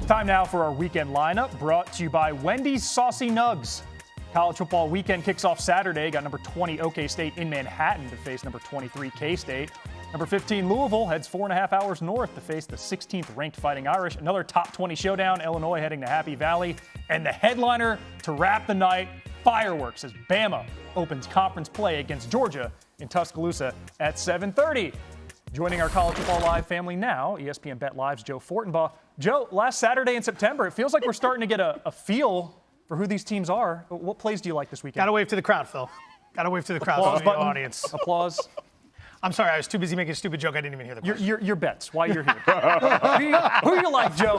Time now for our weekend lineup, brought to you by Wendy's Saucy Nugs. College football weekend kicks off Saturday. Got number 20 OK State in Manhattan to face number 23 K-State. Number 15 Louisville heads 4.5 hours north to face the 16th ranked Fighting Irish. Another top 20 showdown, Illinois heading to Happy Valley. And the headliner to wrap the night, fireworks as Bama opens conference play against Georgia in Tuscaloosa at 7:30. Joining our College Football Live family now, ESPN Bet Live's Joe Fortenbaugh. Joe, last Saturday in September, it feels like we're starting to get a feel for who these teams are. What plays do you like this weekend? Gotta wave to the crowd, Phil. Gotta wave to the crowd. Applause button. Audience. Applause. I'm sorry, I was too busy making a stupid joke. I didn't even hear the question. Your bets, why you're here. Who you like, Joe?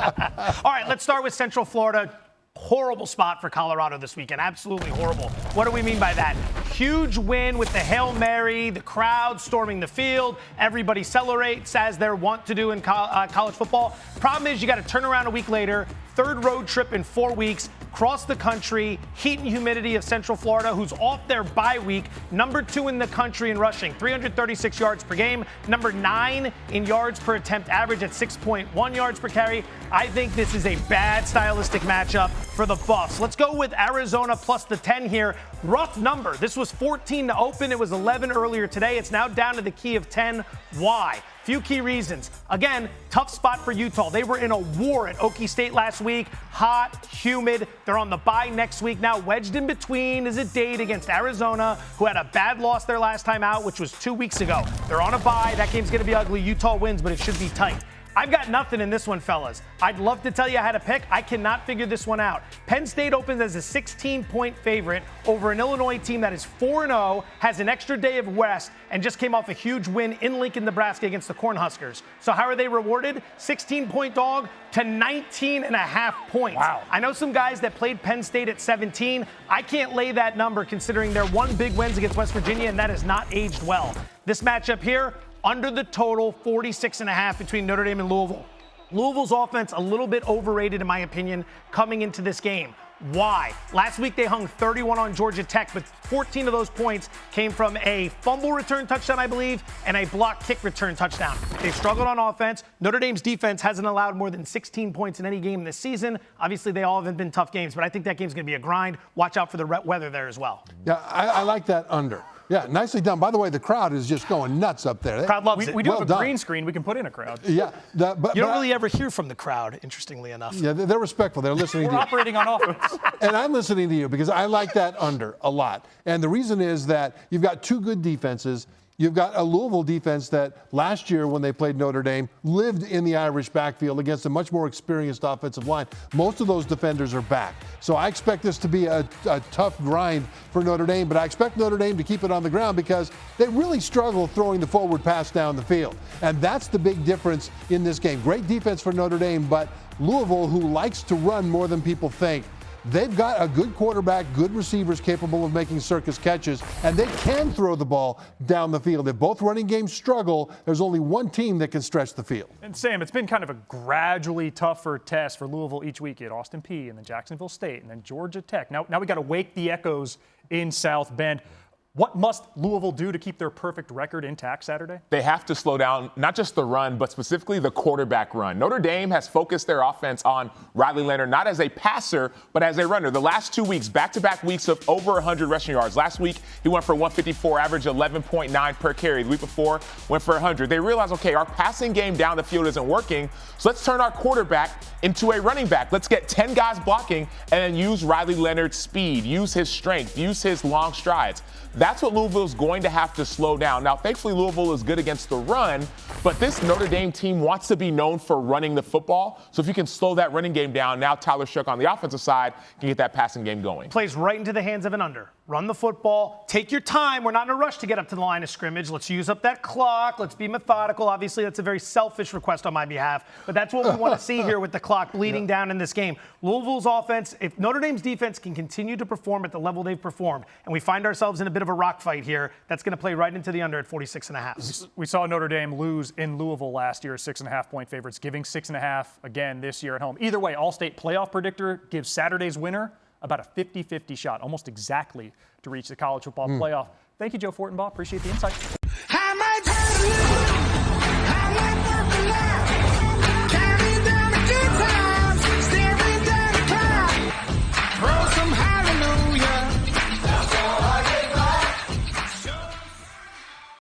All right, let's start with Central Florida. Horrible spot for Colorado this weekend. Absolutely horrible. What do we mean by that? Huge win with the Hail Mary, the crowd storming the field. Everybody celebrates as they want to do in college football. Problem is you got to turn around a week later, third road trip in 4 weeks, cross the country, heat and humidity of Central Florida, who's off their bye week, number 2 in the country in rushing, 336 yards per game, number 9 in yards per attempt average at 6.1 yards per carry. I think this is a bad stylistic matchup for the Buffs. Let's go with Arizona plus the 10 here. Rough number. This was 14 to open. It was 11 earlier today. It's now down to the key of 10. Why? Few key reasons. Again, tough spot for Utah. They were in a war at Okie State last week. Hot, humid. They're on the bye next week. Now wedged in between is a date against Arizona, who had a bad loss their last time out, which was 2 weeks ago. They're on a bye. That game's going to be ugly. Utah wins, but it should be tight. I've got nothing in this one, fellas. I'd love to tell you how to pick. I cannot figure this one out. Penn State opens as a 16-point favorite over an Illinois team that is 4-0, has an extra day of rest, and just came off a huge win in Lincoln, Nebraska against the Cornhuskers. So how are they rewarded? 16-point dog to 19.5 points. Wow. I know some guys that played Penn State at 17. I can't lay that number considering their one big wins against West Virginia, and that has not aged well. This matchup here, under the total, 46.5 between Notre Dame and Louisville. Louisville's offense a little bit overrated, in my opinion, coming into this game. Why? Last week they hung 31 on Georgia Tech, but 14 of those points came from a fumble return touchdown, I believe, and a block kick return touchdown. They've struggled on offense. Notre Dame's defense hasn't allowed more than 16 points in any game this season. Obviously, they all have been tough games, but I think that game's going to be a grind. Watch out for the weather there as well. Yeah, I like that under. Yeah, nicely done. By the way, the crowd is just going nuts up there. The crowd loves it. We do Well have a done. green screen. We can put in a crowd. Yeah. You don't really ever hear from the crowd, interestingly enough. Yeah, they're respectful. They're listening We're to you. operating on offense. And I'm listening to you because I like that under a lot. And the reason is that you've got two good defenses. You've got a Louisville defense that last year when they played Notre Dame lived in the Irish backfield against a much more experienced offensive line. Most of those defenders are back. So I expect this to be a tough grind for Notre Dame, but I expect Notre Dame to keep it on the ground because they really struggle throwing the forward pass down the field. And that's the big difference in this game. Great defense for Notre Dame, but Louisville, who likes to run more than people think, they've got a good quarterback, good receivers capable of making circus catches, and they can throw the ball down the field. If both running games struggle, there's only one team that can stretch the field. And Sam, it's been kind of a gradually tougher test for Louisville each week. You had Austin Peay and then Jacksonville State and then Georgia Tech. Now we got to wake the echoes in South Bend. What must Louisville do to keep their perfect record intact Saturday? They have to slow down not just the run, but specifically the quarterback run. Notre Dame has focused their offense on Riley Leonard, not as a passer, but as a runner. The last 2 weeks, back-to-back weeks of over 100 rushing yards. Last week, he went for 154, average 11.9 per carry. The week before, went for 100. They realized, okay, our passing game down the field isn't working, so let's turn our quarterback into a running back. Let's get 10 guys blocking and then use Riley Leonard's speed, use his strength, use his long strides. That's what Louisville's going to have to slow down. Now, thankfully, Louisville is good against the run, but this Notre Dame team wants to be known for running the football. So if you can slow that running game down, now Tyler Shough on the offensive side can get that passing game going. Plays right into the hands of an under. Run the football. Take your time. We're not in a rush to get up to the line of scrimmage. Let's use up that clock. Let's be methodical. Obviously, that's a very selfish request on my behalf, but that's what we want to see here with the clock bleeding down in this game. Louisville's offense, if Notre Dame's defense can continue to perform at the level they've performed, and we find ourselves in a bit of a rock fight here, that's going to play right into the under at 46.5. We saw Notre Dame lose in Louisville last year, 6.5-point favorites, giving 6.5 again this year at home. Either way, All-State playoff predictor gives Saturday's winner about a 50-50 shot, almost exactly, to reach the college football playoff. Thank you, Joe Fortenbaugh. Appreciate the insight.